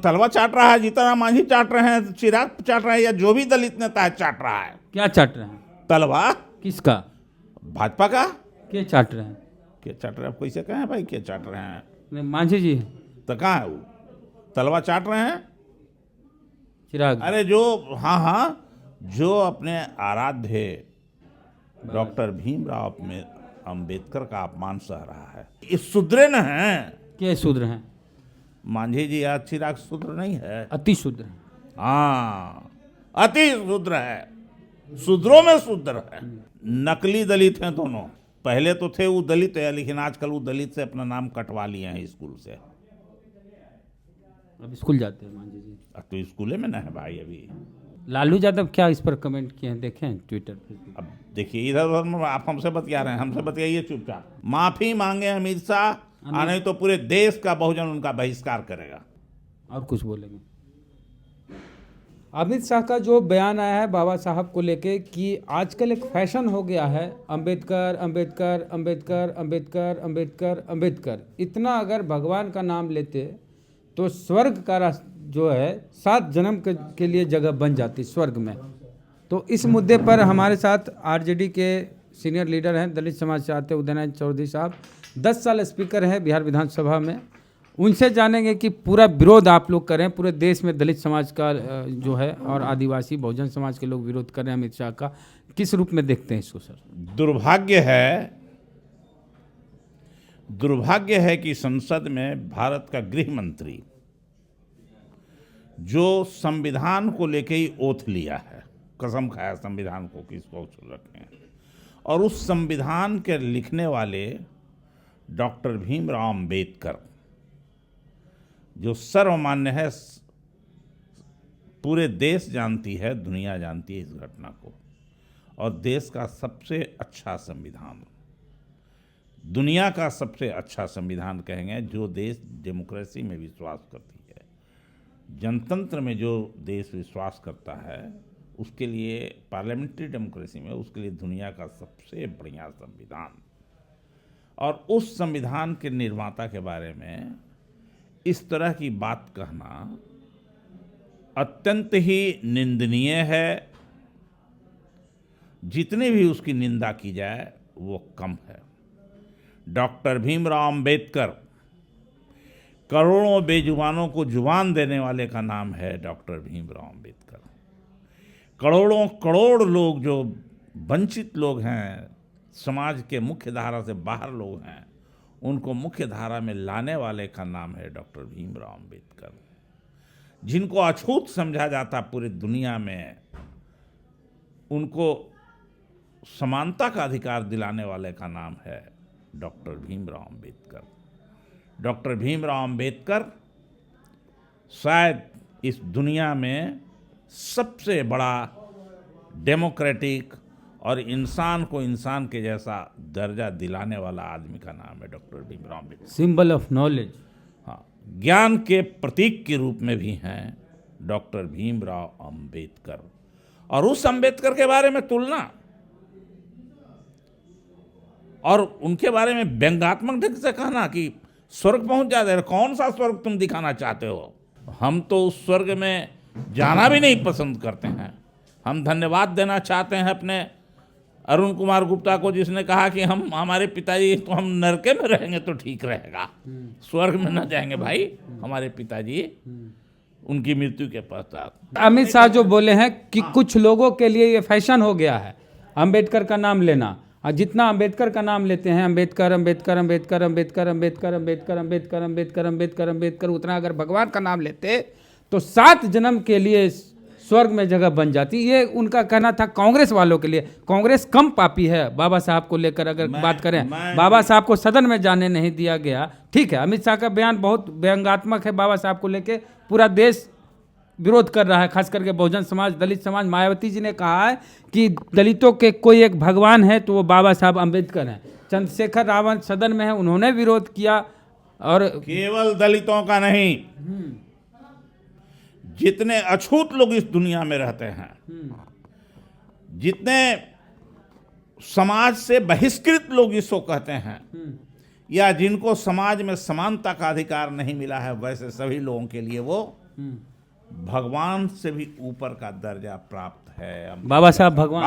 तलवा चाट रहा है, जीतनराम मांझी चाट रहे हैं, चिराग चाट रहे हैं, या जो भी दलित नेता है चाट रहा है। क्या चाट रहे हैं? तलवा किसका? भाजपा का। क्या चाट रहे हैं? क्या चाट रहे हैं? आप कैसे कहें भाई क्या चाट रहे हैं? नहीं, मांझी जी। तो कहाँ है वो? तलवा चाट रहे हैं। चिराग। अरे जो, हाँ हाँ, जो अपने आराध्य डॉक्टर भीमराव में अंबेडकर का अपमान सह रहा है, ये शूद्र न है। क्या शूद्र हैं? मांझी जी या चिराग शूद्र नहीं है? अति शूद्र हैं। हाँ, अति शूद्र है, शूद्रों में शूद्र है। नकली दलित हैं दोनों। पहले तो थे वो दलित है, लेकिन आजकल वो दलित से अपना नाम कटवा लिए हैं स्कूल से। अब स्कूल जाते हैं मांझी जी? अब तो स्कूले में ना है भाई अभी। लालू यादव क्या इस पर कमेंट किए हैं, देखें ट्विटर पे? अब देखिए, इधर उधर आप हमसे बतिया रहे हैं, हमसे बतियाइए चुपचाप। माफी मांगे अमित शाह, और नहीं तो पूरे देश का बहुजन उनका बहिष्कार करेगा। और कुछ बोलेंगे? अमित शाह का जो बयान आया है बाबा साहब को लेके कि आजकल एक फैशन हो गया है अंबेडकर अंबेडकर अंबेडकर अंबेडकर अंबेडकर अंबेडकर। इतना अगर भगवान का नाम लेते तो स्वर्ग का जो है 7 जन्म के लिए जगह बन जाती स्वर्ग में। तो इस मुद्दे पर हमारे साथ आरजेडी के सीनियर लीडर हैं, दलित समाज से आते उदयनारायण चौधरी साहब, 10 साल स्पीकर हैं बिहार विधानसभा में। उनसे जानेंगे कि पूरा विरोध आप लोग करें, पूरे देश में दलित समाज का जो है और आदिवासी बहुजन समाज के लोग विरोध कर रहे हैं अमित शाह का, किस रूप में देखते हैं इसको सर? दुर्भाग्य है कि संसद में भारत का गृह मंत्री जो संविधान को लेके ही ओथ लिया है, कसम खाया संविधान को कि इसको रखें, और उस संविधान के लिखने वाले डॉक्टर भीमराव अंबेडकर जो सर्वमान्य है, पूरे देश जानती है, दुनिया जानती है इस घटना को, और देश का सबसे अच्छा संविधान, दुनिया का सबसे अच्छा संविधान कहेंगे, जो देश डेमोक्रेसी में विश्वास करती है, जनतंत्र में जो देश विश्वास करता है, उसके लिए, पार्लियामेंट्री डेमोक्रेसी में, उसके लिए दुनिया का सबसे बढ़िया संविधान। और उस संविधान के निर्माता के बारे में इस तरह की बात कहना अत्यंत ही निंदनीय है। जितनी भी उसकी निंदा की जाए वो कम है। डॉक्टर भीमराव अंबेडकर, करोड़ों बेजुबानों को जुबान देने वाले का नाम है डॉक्टर भीमराव अंबेडकर। करोड़ों करोड़ लोग जो वंचित लोग हैं, समाज के मुख्य धारा से बाहर लोग हैं, उनको मुख्य धारा में लाने वाले का नाम है डॉक्टर भीमराव अंबेडकर। जिनको अछूत समझा जाता पूरी दुनिया में, उनको समानता का अधिकार दिलाने वाले का नाम है डॉक्टर भीमराव अंबेडकर। डॉक्टर भीमराव अंबेडकर शायद इस दुनिया में सबसे बड़ा डेमोक्रेटिक और इंसान को इंसान के जैसा दर्जा दिलाने वाला आदमी का नाम है doctor Bhimrao Ambedkar. Symbol of knowledge. हाँ, ज्ञान के प्रतीक के रूप में भी हैं डॉक्टर भीमराव अंबेडकर। और उस अंबेडकर के बारे में तुलना और उनके बारे में व्यंग्यात्मक ढंग से कहना कि स्वर्ग पहुंच जाते हैं, कौन सा स्वर्ग तुम दिखाना चाहते हो? हम तो उस स्वर्ग में जाना भी नहीं पसंद करते हैं। हम धन्यवाद देना चाहते हैं अपने अरुण कुमार गुप्ता को, जिसने कहा कि हमारे पिताजी, तो हम नरके में रहेंगे तो ठीक रहेगा, स्वर्ग में न जाएंगे भाई हमारे पिताजी उनकी मृत्यु के पश्चात। अमित शाह जो बोले हैं कि कुछ लोगों के लिए ये फैशन हो गया है अंबेडकर का नाम लेना, और जितना अंबेडकर का नाम लेते हैं, अंबेडकर अंबेडकर अंबेडकर अंबेडकर अंबेडकर अंबेडकर अंबेडकर अंबेडकर अंबेडकर अंबेडकर, उतना अगर भगवान का नाम लेते तो 7 जन्म के लिए स्वर्ग में जगह बन जाती। ये उनका कहना था कांग्रेस वालों के लिए। कांग्रेस कम पापी है बाबा साहब को लेकर अगर बात करें। बाबा साहब को सदन में जाने नहीं दिया गया, ठीक है। अमित शाह का बयान बहुत व्यंग्यात्मक है बाबा साहब को लेकर, पूरा देश विरोध कर रहा है, खास करके बहुजन समाज, दलित समाज। मायावती जी ने कहा है कि दलितों के कोई एक भगवान है तो वो बाबा साहब अंबेडकर हैं। चंद्रशेखर रावत सदन में है, उन्होंने विरोध किया। और केवल दलितों का नहीं, जितने अछूत लोग इस दुनिया में रहते हैं, जितने समाज से बहिष्कृत लोग इसको कहते हैं, या जिनको समाज में समानता का अधिकार नहीं मिला है, वैसे सभी लोगों के लिए वो भगवान से भी ऊपर का दर्जा प्राप्त है। बाबा साहब भगवान,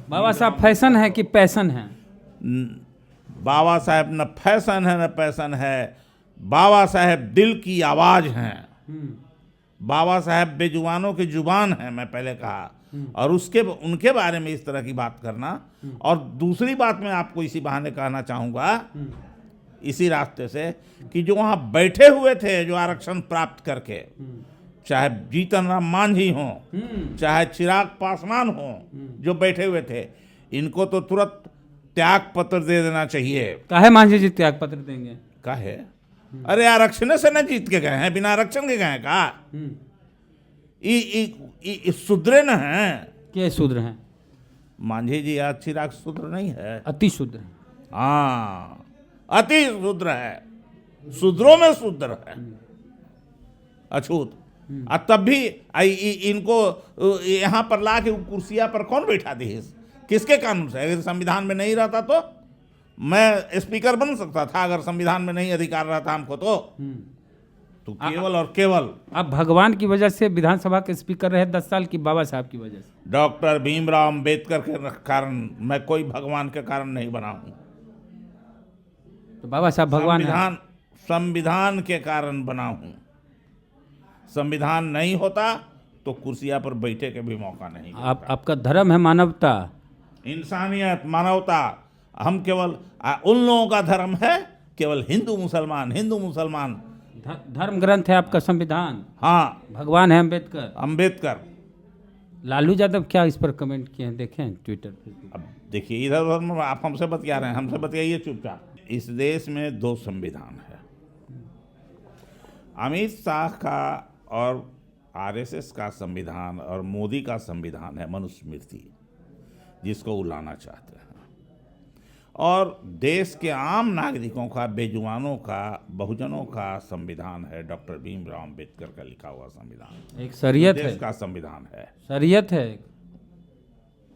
बाबा साहब फैशन है कि पैशन है? बाबा साहब न फैशन है न पैशन है, बाबा साहब दिल की आवाज हैं। बाबा साहब बेजुबानों की जुबान है, मैं पहले कहा, और उनके बारे में इस तरह की बात करना। और दूसरी बात मैं आपको इसी बहाने कहना चाहूँगा, इसी रास्ते से, कि जो वहाँ बैठे हुए थे जो आरक्षण प्राप्त करके, चाहे जीतन राम मांझी हों, चाहे चिराग पासवान हों, जो बैठे हुए थे, इनको तो तुरंत त्याग पत्र दे देना चाहिए। काहे मांझी जी त्याग पत्र देंगे? काहे? अरे आरक्षण से न जीत के गए हैं, बिना आरक्षण के गए हैं का? शूद्र न हैं। क्या शूद्र हैं? मांझी जी आज चिराग शूद्र नहीं है, अति शूद्र है। हाँ, अति शूद्र है, शूद्रों में शूद्र है, अछूत। और तब भी इनको यहाँ पर ला के कुर्सिया पर कौन बैठा दी? किसके कानून से? अगर संविधान में नहीं रहता तो मैं स्पीकर बन सकता था, अगर संविधान में नहीं अधिकार रहता हमको तो केवल और केवल आप भगवान की वजह से विधानसभा के स्पीकर रहे 10 साल की, बाबा साहब की वजह से? डॉक्टर भीमराव अंबेडकर के कारण मैं कोई भगवान के कारण नहीं बना हूं। तो बाबा साहब भगवान हैं। संविधान के कारण बना हूं। संविधान नहीं होता तो कुर्सिया पर बैठे के भी मौका नहीं। आपका धर्म है मानवता, इंसानियत, मानवता। हम केवल उन लोगों का धर्म है केवल हिंदू मुसलमान। धर्म ग्रंथ है आपका संविधान। हाँ, भगवान है अंबेडकर। लालू यादव क्या इस पर कमेंट किए हैं, देखें ट्विटर पे। अब देखिए, इधर आप हमसे बतिया रहे हैं, हमसे बतियाइए चुपचाप। इस देश में 2 संविधान है, अमित शाह का और आरएसएस का संविधान, और मोदी का संविधान है मनुस्मृति, जिसको उलाना चाहते हैं। और देश के आम नागरिकों का, बेजुबानों का, बहुजनों का संविधान है डॉक्टर भीमराव अंबेडकर का लिखा हुआ संविधान। एक शरीयत देश है, का संविधान है, शरीयत है।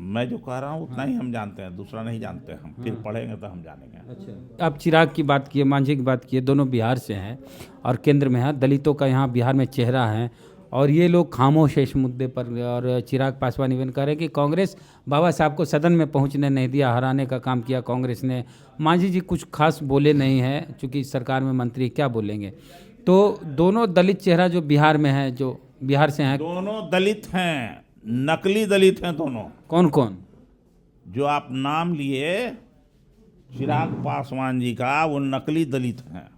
मैं जो कह रहा हूँ उतना ही हम जानते हैं, दूसरा नहीं जानते हम। फिर पढ़ेंगे तो हम जानेंगे। अच्छा, आप चिराग की बात किए, मांझी की बात किए, दोनों बिहार से हैं और केंद्र में है। दलितों का यहाँ बिहार में चेहरा है और ये लोग खामोश है इस मुद्दे पर। और चिराग पासवान इवन कह रहे हैं कि कांग्रेस बाबा साहब को सदन में पहुंचने नहीं दिया, हराने का काम किया कांग्रेस ने। मांझी जी कुछ खास बोले नहीं हैं, चूँकि सरकार में मंत्री क्या बोलेंगे। तो दोनों दलित चेहरा जो बिहार में है, जो बिहार से हैं, दोनों दलित हैं, नकली दलित हैं दोनों। कौन कौन? जो आप नाम लिए चिराग पासवान जी का, वो नकली दलित हैं।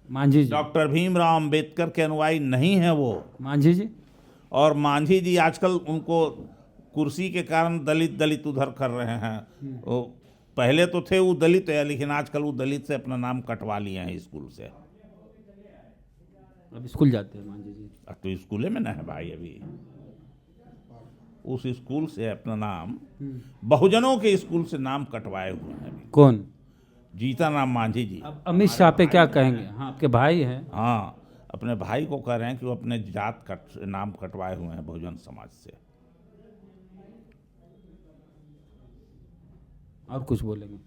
मांझी जी डॉक्टर भीमराव अंबेडकर के अनुयायी नहीं है वो, मांझी जी। और मांझी जी आजकल उनको कुर्सी के कारण दलित उधर कर रहे हैं। वो पहले तो थे वो दलित है, लेकिन आजकल वो दलित से अपना नाम कटवा लिए हैं स्कूल से। अब स्कूल जाते हैं मांझी जी? अब तो स्कूल में ना है भाई, अभी उस स्कूल से अपना नाम, बहुजनों के स्कूल से नाम कटवाए हुए हैं अभी। कौन? जीतन राम मांझी जी। अब अमित शाह पे क्या कहेंगे? हाँ, आपके भाई हैं। हाँ, अपने भाई को कह रहे हैं कि वो अपने जात का नाम कटवाए हुए हैं बहुजन समाज से। और कुछ बोलेंगे?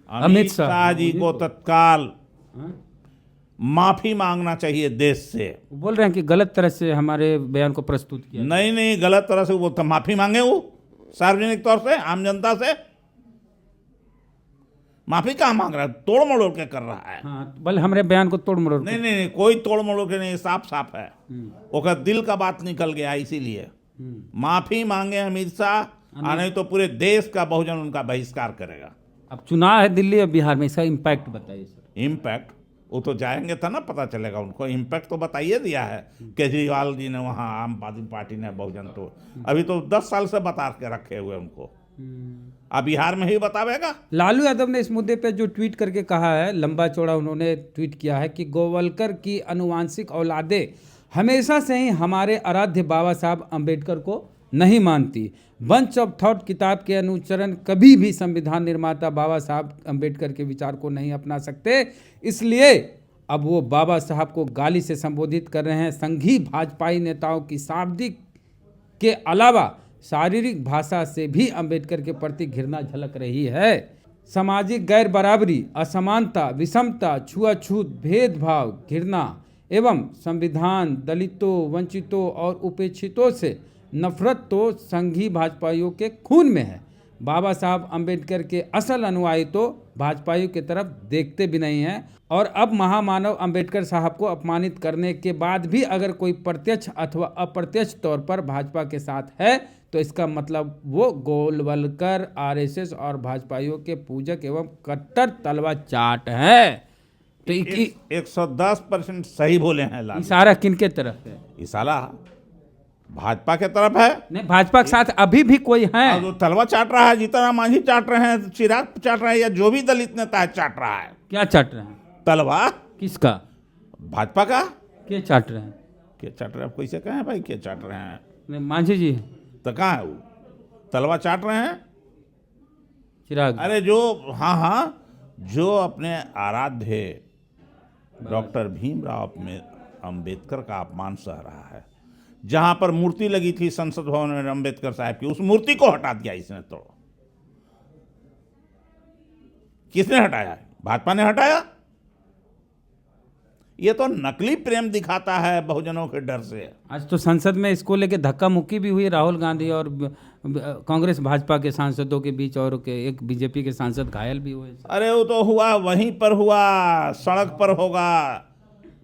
अमित शाह जी को तत्काल माफी मांगना चाहिए देश से। बोल रहे हैं कि गलत तरह से हमारे बयान को प्रस्तुत किया। नहीं, गलत तरह से वो माफी मांगे, वो सार्वजनिक तौर से आम जनता से माफी कहाँ मांग रहा है? तोड़ मड़ोड़ के कर रहा है। हाँ, बल हमारे बयान को तोड़ मड़ोड़। नहीं, कोई तोड़ मड़ोड़ के नहीं, साफ है। वो दिल का बात निकल गया, इसीलिए माफी मांगे अमित शाह, नहीं तो पूरे देश का बहुजन उनका बहिष्कार करेगा। अब चुनाव है दिल्ली और बिहार में, इसका इम्पैक्ट बताइए सर। इम्पैक्ट वो तो जाएंगे तो ना पता चलेगा उनको। इम्पैक्ट तो बताइए दिया है केजरीवाल जी ने, वहाँ आम आदमी पार्टी ने, बहुजन तो अभी तो 10 साल से बता के रखे हुए उनको। अब बिहार में ही बतावेगा। लालू यादव ने इस मुद्दे पे जो ट्वीट करके कहा है, लंबा चौड़ा उन्होंने ट्वीट किया है कि गोवलकर की अनुवांशिक औलादे हमेशा से ही हमारे आराध्य बाबा साहब अंबेडकर को नहीं मानती। बंच ऑफ थॉट किताब के अनुचरण कभी भी संविधान निर्माता बाबा साहब अंबेडकर के विचार को नहीं अपना सकते, इसलिए अब वो बाबा साहब को गाली से संबोधित कर रहे हैं। संघी भाजपाई नेताओं की शाब्दिक के अलावा शारीरिक भाषा से भी अंबेडकर के प्रति घृणा झलक रही है। सामाजिक गैर बराबरी, असमानता, विषमता, छुआछूत, भेदभाव, घृणा एवं संविधान, दलितों, वंचितों और उपेक्षितों से नफरत तो संघी भाजपाइयों के खून में है। बाबा साहब अंबेडकर के असल अनुयायी तो भाजपाइयों की तरफ देखते भी नहीं हैं और अब महामानव अंबेडकर साहब को अपमानित करने के बाद भी अगर कोई प्रत्यक्ष अथवा अप्रत्यक्ष तौर पर भाजपा के साथ है तो इसका मतलब वो गोलवलकर, आरएसएस और भाजपाइयों के पूजक एवं कट्टर तलवा चाट है। तो 110% सही बोले हैं लालू। इशारा किनके तरफ है? इशारा भाजपा के तरफ है। नहीं, भाजपा के साथ अभी भी कोई है? और जो तलवा चाट रहा है, जीतन मांझी चाट रहे हैं, चिराग चाट रहे हैं, या जो भी दलित नेता है चाट रहा है। क्या चाट रहे हैं? तलवा किसका? भाजपा का। क्या चाट रहे हैं? क्या चाट रहे हैं? आप कैसे कहें भाई क्या चाट रहे हैं? नहीं, मांझी जी तो कहाँ है वो? तलवा चाट रहे हैं। चिराग। अरे जो, हाँ, जो अपने आराध्य डॉक्टर भीमराव में अंबेडकर का अपमान सह रहा है, जहां पर मूर्ति लगी थी संसद भवन में अंबेडकर साहब की, उस मूर्ति को हटा दिया इसने। तो किसने हटाया? भाजपा ने हटाया। ये तो नकली प्रेम दिखाता है बहुजनों के डर से। आज तो संसद में इसको लेके धक्का मुक्की भी हुई, राहुल गांधी और कांग्रेस भाजपा के सांसदों के बीच, और एक बीजेपी के सांसद घायल भी हुए। अरे वो तो हुआ, वहीं पर हुआ, सड़क पर होगा,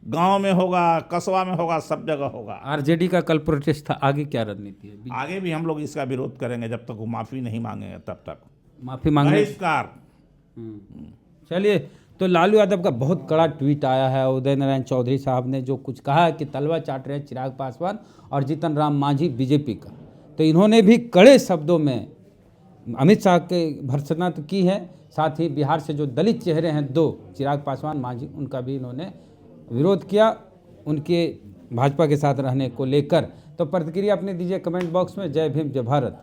गांव में होगा, कस्बा में होगा, सब जगह होगा। आरजेडी का कल प्रोटेस्ट था, आगे क्या रणनीति है? आगे भी हम लोग इसका विरोध करेंगे जब तक वो माफी नहीं मांगेंगे, तब तक माफी मांगने। बहिष्कार। चलिए, तो लालू यादव का बहुत कड़ा ट्वीट आया है। उदय नारायण चौधरी साहब ने जो कुछ कहा है कि तलवा चाट रहे चिराग पासवान और जीतन राम मांझी बीजेपी का, तो इन्होंने भी कड़े शब्दों में अमित शाह के भर्त्सना तो की है, साथ ही बिहार से जो दलित चेहरे हैं दो, चिराग पासवान, मांझी, उनका भी इन्होंने विरोध किया उनके भाजपा के साथ रहने को लेकर। तो प्रतिक्रिया अपनी दीजिए कमेंट बॉक्स में। जय भीम, जय भारत।